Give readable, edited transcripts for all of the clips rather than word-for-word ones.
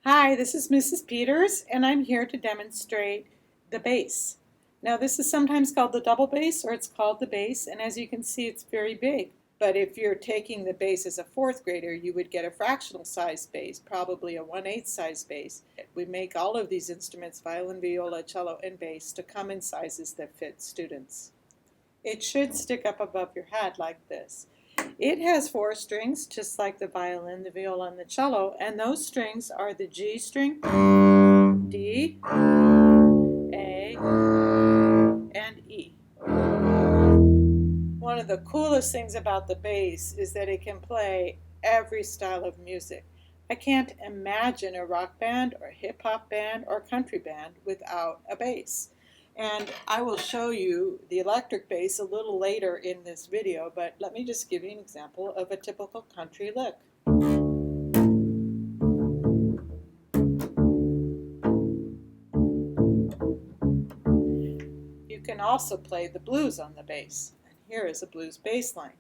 Hi, this is Mrs. Peters, and I'm here to demonstrate the bass. Now, this is sometimes called the double bass, or it's called the bass, and as you can see, it's very big. But if you're taking the bass as a fourth grader, you would get a fractional size bass, probably a 1/8 size bass. We make all of these instruments, violin, viola, cello, and bass, to come in sizes that fit students. It should stick up above your head like this. It has 4 strings, just like the violin, the viola, and the cello, and those strings are the G string, D, A, and E. One of the coolest things about the bass is that it can play every style of music. I can't imagine a rock band or hip hop band or country band without a bass. And I will show you the electric bass a little later in this video, but let me just give you an example of a typical country lick. You can also play the blues on the bass. And here is a blues bass line.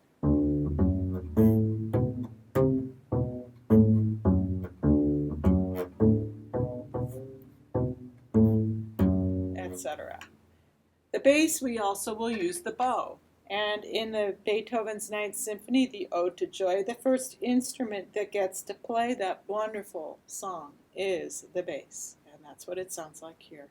Etc. The bass, we also will use the bow. And in the Beethoven's Ninth Symphony, the Ode to Joy, the first instrument that gets to play that wonderful song is the bass. And that's what it sounds like here.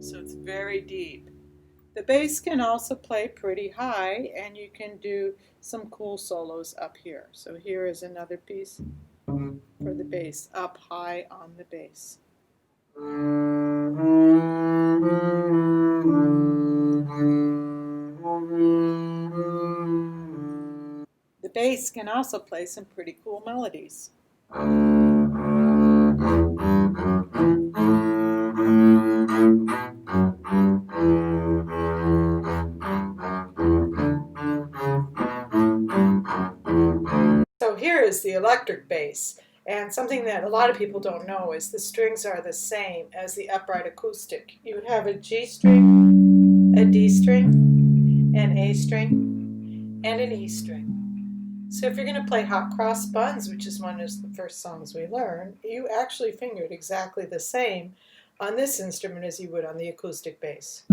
So it's very deep. The bass can also play pretty high, and you can do some cool solos up here. So here is another piece for the bass, up high on the bass. The bass can also play some pretty cool melodies. So here is the electric bass, and something that a lot of people don't know is the strings are the same as the upright acoustic. You have a G string, a D string, an A string, and an E string. So if you're going to play Hot Cross Buns, which is one of the first songs we learn, you actually fingered exactly the same on this instrument as you would on the acoustic bass.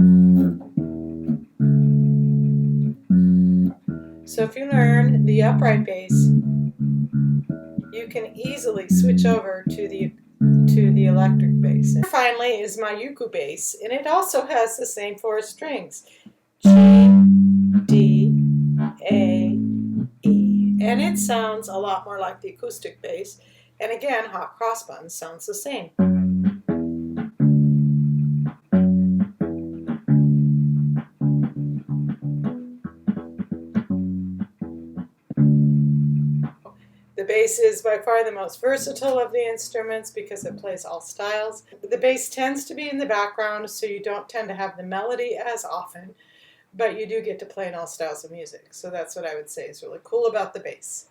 So if you learn the upright bass, you can easily switch over to the electric bass. And finally is my uku bass, and it also has the same 4 strings: G, D, A, E. And it sounds a lot more like the acoustic bass. And again, Hot Cross Buns sounds the same. The bass is by far the most versatile of the instruments because it plays all styles. The bass tends to be in the background, so you don't tend to have the melody as often, but you do get to play in all styles of music. So that's what I would say is really cool about the bass.